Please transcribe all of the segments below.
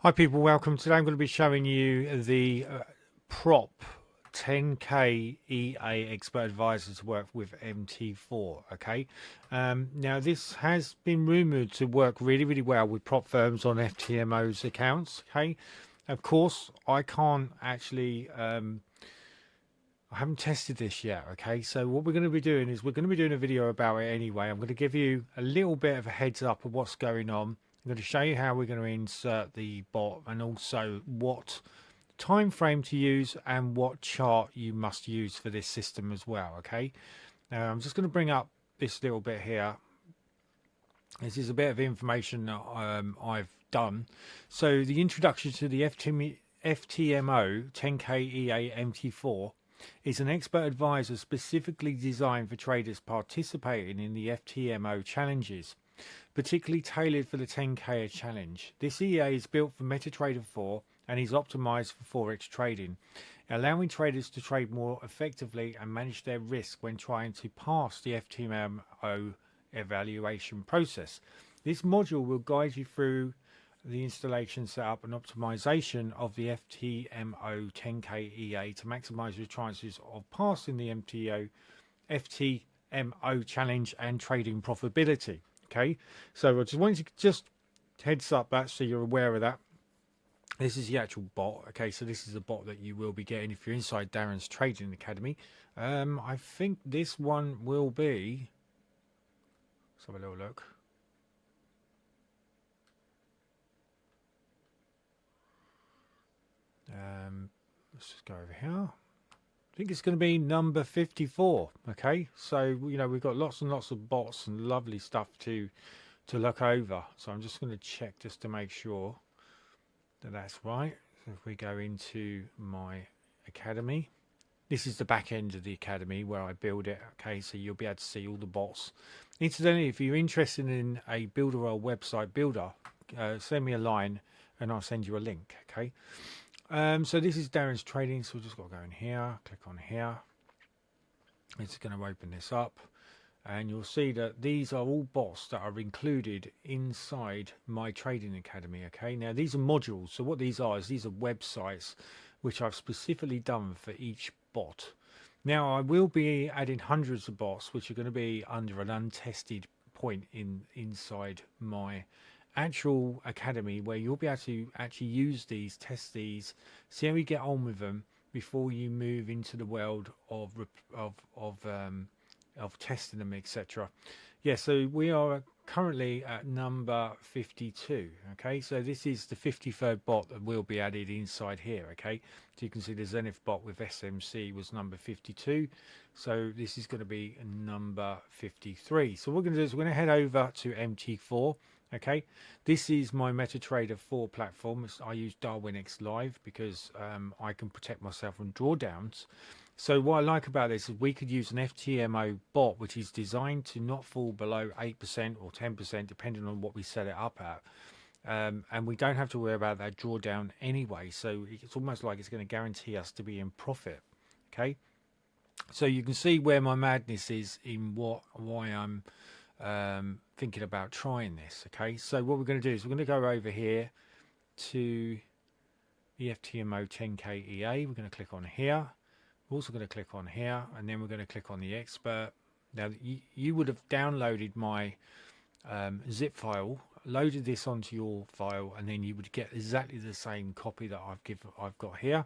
Hi people, welcome. Today I'm going to be showing you the prop 10k EA expert advisor to work with MT4. Okay, now this has been rumored to work really well with prop firms on FTMO's accounts. Okay, of course I can't actually I haven't tested this yet. Okay, so what we're going to be doing is we're going to be doing a video about it anyway. I'm going to give you a little bit of a heads up of what's going on. I'm going to show you how we're going to insert the bot and also what time frame to use and what chart you must use for this system as well. Okay, now I'm just going to bring up this little bit here. This is a bit of information that I've done. So the introduction to the FTMO 10k EA MT4 is an expert advisor specifically designed for traders participating in the FTMO challenges, particularly tailored for the 10k challenge. This EA is built for MetaTrader 4 and is optimized for Forex trading, allowing traders to trade more effectively and manage their risk when trying to pass the FTMO evaluation process. This module will guide you through the installation, setup and optimization of the FTMO 10k EA to maximize your chances of passing the FTMO challenge and trading profitability. Okay, so I just wanted to just heads up that so you're aware of that. This is the actual bot. Okay, so this is a bot that you will be getting if you're inside Darren's Trading Academy. I think this one will be, let's have a little look. Let's just go over here. I think it's going to be number 54. Okay, so you know we've got lots and lots of bots and lovely stuff to look over. So I'm just going to check just to make sure that that's right. So if we go into my academy, this is the back end of the academy where I build it. Okay, so you'll be able to see all the bots. Incidentally, if you're interested in a builder or a website builder, send me a line and I'll send you a link. Okay. So this is Darren's Trading, so we've just got to go in here, click on here. It's going to open this up and you'll see that these are all bots that are included inside my Trading Academy. Okay, now these are modules, so what these are is these are websites which I've specifically done for each bot. Now I will be adding hundreds of bots which are going to be under an untested point inside my actual academy, where you'll be able to actually use these, test these, see how you get on with them before you move into the world of testing them, etc. Yeah, so we are currently at number 52. Okay, so this is the 53rd bot that will be added inside here. Okay, so you can see the Zenith bot with SMC was number 52, so this is going to be number 53. So what we're going to do is we're going to head over to MT4. Okay, this is my MetaTrader 4 platform. I use Darwinexzero Live because I can protect myself from drawdowns. So what I like about this is we could use an FTMO bot which is designed to not fall below 8% or 10% depending on what we set it up at. And we don't have to worry about that drawdown anyway. So it's almost like it's going to guarantee us to be in profit. Okay, so you can see where my madness is in why I'm thinking about trying this. Okay, so what we're going to do is we're going to go over here to the FTMO 10k EA. We're going to click on here. We're also going to click on here, and then we're going to click on the expert. Now you would have downloaded my zip file, loaded this onto your file, and then you would get exactly the same copy that I've got here.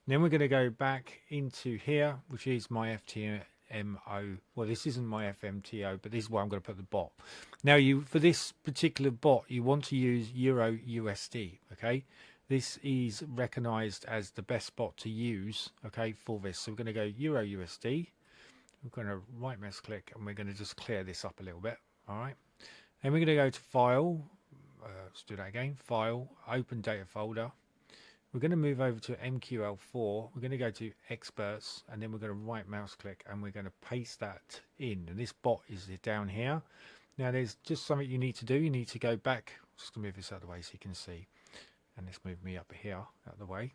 Then we're going to go back into here, which is my FTMO. Well, this isn't my FMTO, but this is where I'm going to put the bot. Now, for this particular bot, you want to use Euro USD. Okay, this is recognized as the best bot to use. Okay, for this, so we're going to go Euro USD. We're going to right mouse click, and we're going to just clear this up a little bit. All right, then we're going to go to File. Let's do that again. File, Open Data Folder. We're going to move over to MQL4. We're going to go to Experts, and then we're going to right mouse click and we're going to paste that in. And this bot is down here. Now there's just something you need to do. You need to go back. I'm just going to move this out of the way so you can see. And let's move me up here out of the way.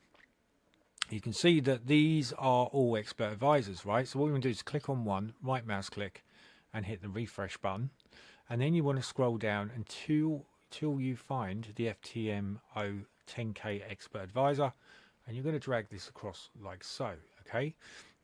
You can see that these are all expert advisors, right? So what we're going to do is click on one, right mouse click and hit the refresh button. And then you want to scroll down until you find the FTMO 10k expert advisor, and you're going to drag this across like so. Okay,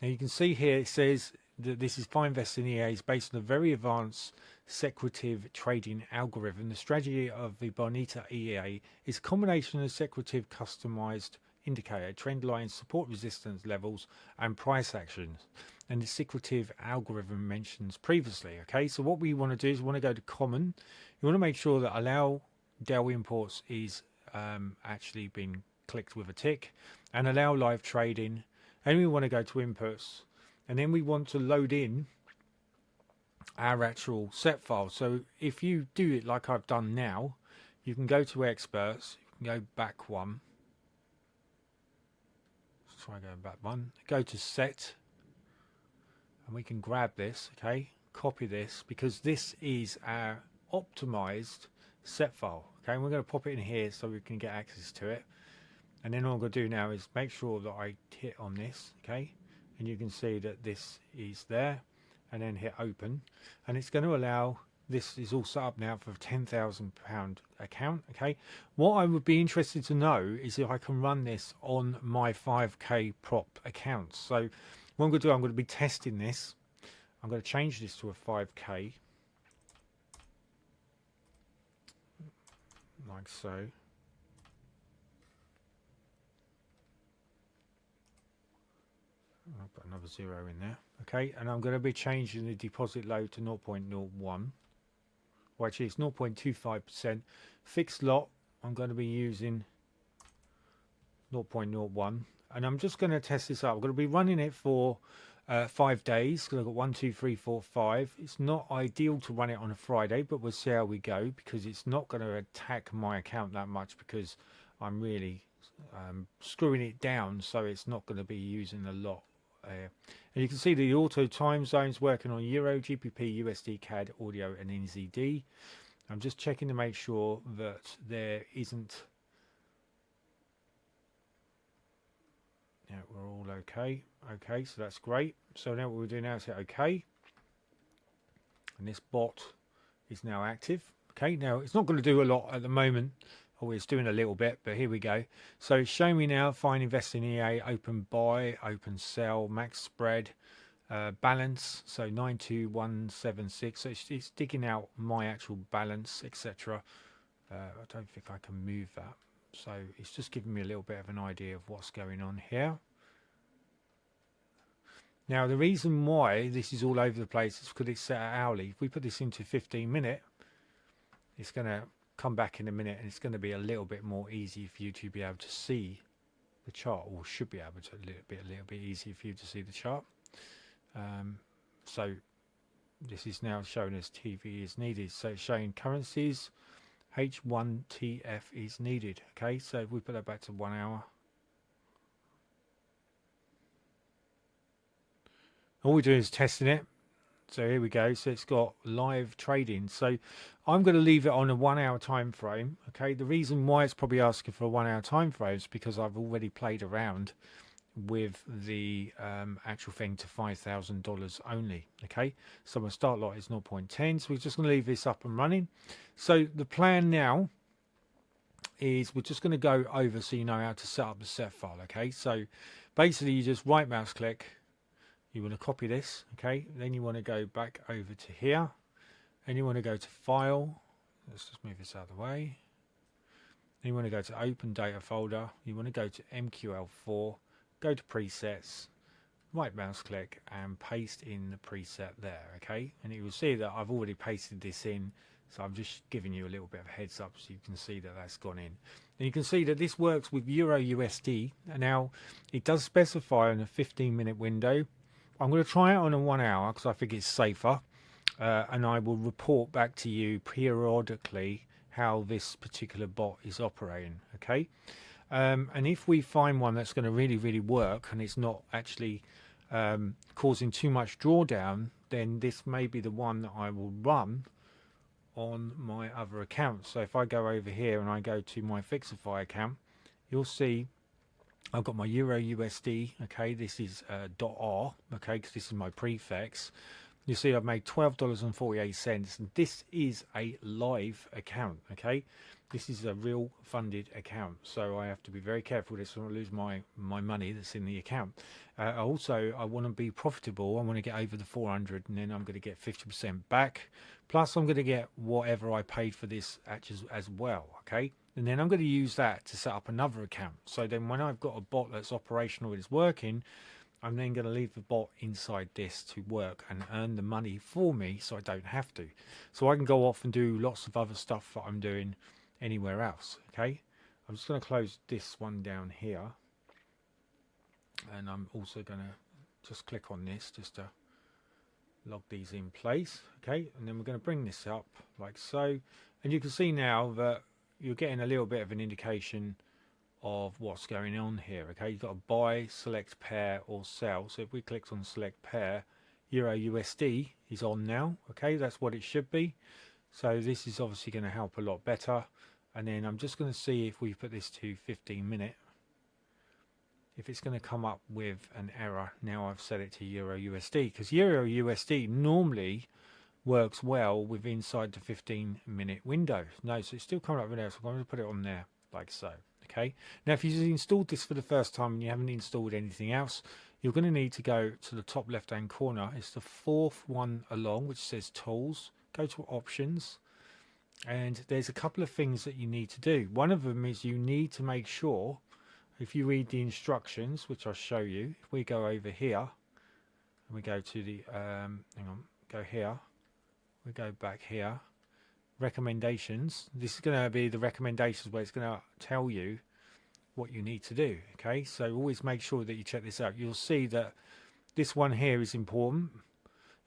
now you can see here it says that this is Find Invest in EA is based on a very advanced speculative trading algorithm. The strategy of the Bonita EA is a combination of speculative customized indicator, trend lines, support resistance levels, and price actions, and the speculative algorithm mentions previously. Okay, so what we want to do is we want to go to common. You want to make sure that allow Dell imports is actually been clicked with a tick, and allow live trading, and we want to go to inputs, and then we want to load in our actual set file. So if you do it like I've done now, you can go to experts, you can go back one, let's try going back one, go to set, and we can grab this, okay, copy this, because this is our optimized set file. Okay, and we're going to pop it in here so we can get access to it. And then all I'm going to do now is make sure that I hit on this, okay, and you can see that this is there, and then hit open, and it's going to allow, this is all set up now for a £10,000 account. Okay, what I would be interested to know is if I can run this on my 5k prop account. So what I'm going to do, I'm going to be testing this. I'm going to change this to a 5k like so. I'll put another 0 in there. Okay, and I'm going to be changing the deposit load to 0.01. Well, actually it's 0.25%. Fixed lot, I'm going to be using 0.01, and I'm just going to test this out. I'm going to be running it for 5 days, because I've got 1, 2, 3, 4, 5. It's not ideal to run it on a Friday, but we'll see how we go, because it's not going to attack my account that much, because I'm really screwing it down, so it's not going to be using a lot. And you can see the auto time zones working on Euro, GBP, USD, CAD, audio, and NZD. I'm just checking to make sure that there isn't. Yeah, we're all okay. Okay, so that's great. So now what we'll do now is hit OK, and this bot is now active. Okay, now it's not going to do a lot at the moment. Oh, it's doing a little bit, but here we go. So it's showing me now, find invest in EA, open buy, open sell, max spread, balance, so 92176. So it's digging out my actual balance, etc. I don't think I can move that. So it's just giving me a little bit of an idea of what's going on here. Now the reason why this is all over the place is because it's set at hourly. If we put this into 15-minute, it's going to come back in a minute, and it's going to be a little bit more easy for you to be able to see the chart, or should be able to a little bit easier for you to see the chart. So this is now showing us TV is needed. So it's showing currencies, H1TF is needed. Okay, so if we put that back to 1 hour, all we're doing is testing it. So here we go. So it's got live trading. So I'm going to leave it on a 1 hour time frame. Okay, the reason why it's probably asking for a 1 hour time frame is because I've already played around with the actual thing to $5,000 only. Okay, so my start lot is 0.10, so we're just going to leave this up and running. So the plan now is we're just going to go over so you know how to set up the set file. Okay, so basically you just right mouse click, you want to copy this, okay, then you want to go back over to here, and you want to go to file, let's just move this out of the way, then you want to go to open data folder, you want to go to MQL4, go to presets, right mouse click, and paste in the preset there. Okay, and you will see that I've already pasted this in, so I'm just giving you a little bit of a heads up so you can see that that's gone in. And you can see that this works with Euro USD. And now it does specify on a 15-minute window. I'm going to try it on a 1 hour because I think it's safer, and I will report back to you periodically how this particular bot is operating. Okay, and if we find one that's going to really work and it's not actually causing too much drawdown, then this may be the one that I will run on my other account. So if I go over here and I go to my Fixify account, you'll see I've got my Euro USD. Okay, this is .R. Okay, because this is my prefix. You see I've made $12.48, and this is a live account. Okay, this is a real funded account, so I have to be very careful that I don't lose my money that's in the account. Also, I want to be profitable. I want to get over the 400, and then I'm going to get 50% back. Plus, I'm going to get whatever I paid for this as well. Okay, and then I'm going to use that to set up another account. So then, when I've got a bot that's operational, it's working, I'm then going to leave the bot inside this to work and earn the money for me, so I don't have to. So I can go off and do lots of other stuff that I'm doing anywhere else. Okay, I'm just going to close this one down here, and I'm also going to just click on this just to log these in place. Okay, and then we're going to bring this up like so, and you can see now that you're getting a little bit of an indication of what's going on here. Okay, you've got to buy, select pair or sell. So if we click on select pair, Euro USD is on now. Okay, that's what it should be. So this is obviously going to help a lot better. And then I'm just going to see if we put this to 15-minute, if it's going to come up with an error. Now I've set it to Euro USD, because Euro USD normally works well with inside the 15-minute window. No, so it's still coming up with an error, so I'm going to put it on there like so. Okay, now if you've installed this for the first time and you haven't installed anything else, you're going to need to go to the top left hand corner. It's the fourth one along, which says tools. Go to options, and there's a couple of things that you need to do. One of them is you need to make sure, if you read the instructions, which I'll show you, if we go over here and we go to the go here, we go back here, recommendations. This is going to be the recommendations where it's going to tell you what you need to do. Okay, so always make sure that you check this out. You'll see that this one here is important.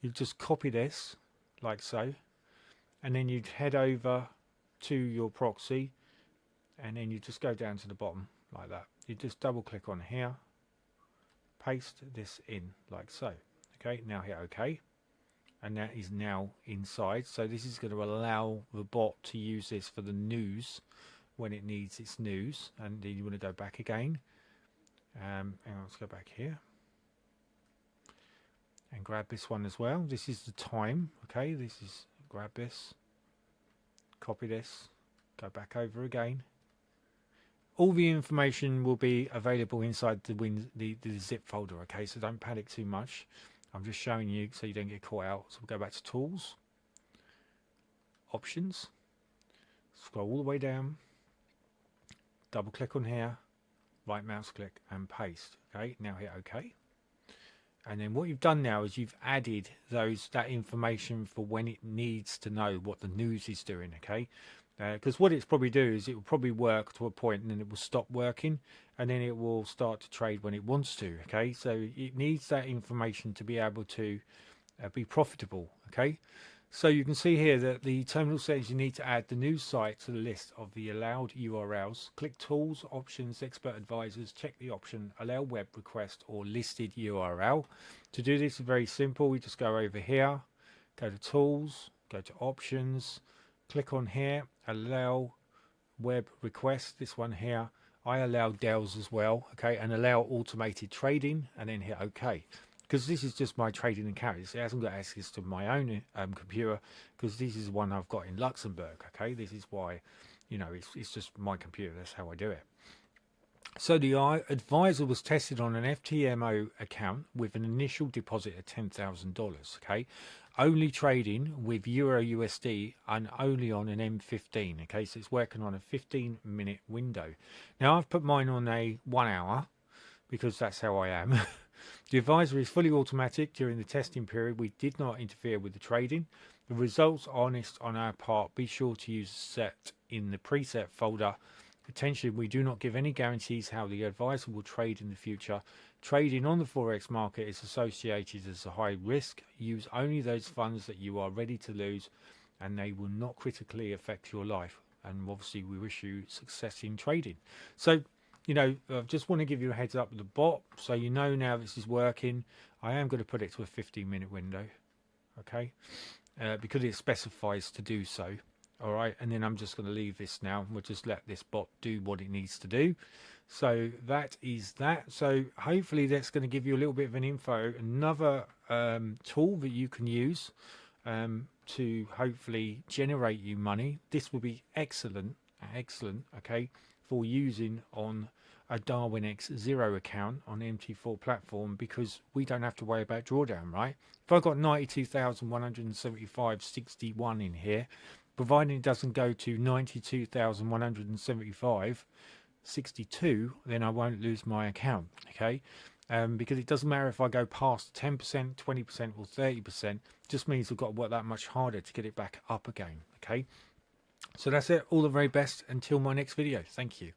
You just copy this like so, and then you'd head over to your proxy, and then you just go down to the bottom like that. You just double click on here, paste this in like so. Okay, now hit OK, and that is now inside. So this is going to allow the bot to use this for the news when it needs its news. And then you want to go back again, and let's go back here and grab this one as well. This is the time. Okay, this is, grab this, copy this, go back over again. All the information will be available inside the zip folder. Okay, so don't panic too much. I'm just showing you so you don't get caught out. So we'll go back to tools, options, scroll all the way down, double click on here, right mouse click and paste. Okay, now hit OK. And then what you've done now is you've added that information for when it needs to know what the news is doing. Okay, because what it's probably do is it will probably work to a point, and then it will stop working, and then it will start to trade when it wants to. Okay, so it needs that information to be able to be profitable. Okay, so you can see here that the terminal says you need to add the news site to the list of the allowed URLs. Click tools, options, expert advisors, check the option allow web request or listed URL. To do this is very simple. We just go over here, go to tools, go to options, click on here, allow web request, this one here. I allow DELs as well, okay, and allow automated trading, and then hit OK. Because this is just my trading account. It hasn't got access to my own computer, because this is one I've got in Luxembourg. Okay, this is why, you know, it's just my computer. That's how I do it. So the advisor was tested on an FTMO account with an initial deposit of $10,000. Okay, only trading with Euro USD and only on an M15. Okay, so it's working on a 15-minute window. Now I've put mine on a 1 hour because that's how I am. The advisor is fully automatic. During the testing period, we did not interfere with the trading. The results are honest on our part. Be sure to use set in the preset folder. Attention, we do not give any guarantees how the advisor will trade in the future. Trading on the Forex market is associated as a high risk. Use only those funds that you are ready to lose, and they will not critically affect your life. And obviously, we wish you success in trading. So, you know, I just want to give you a heads up with the bot, so you know now this is working. I am going to put it to a 15-minute window, okay, because it specifies to do so. All right, and then I'm just going to leave this now. We'll just let this bot do what it needs to do. So that is that. So hopefully that's going to give you a little bit of an info, another tool that you can use to hopefully generate you money. This will be excellent excellent, okay, for using on a Darwinexzero account on the MT4 platform, because we don't have to worry about drawdown, right? If I've got 92,175.61 in here, providing it doesn't go to 92,175.62, then I won't lose my account, okay? Because it doesn't matter if I go past 10%, 20% or 30%, just means I've got to work that much harder to get it back up again, okay? So that's it. All the very best until my next video. Thank you.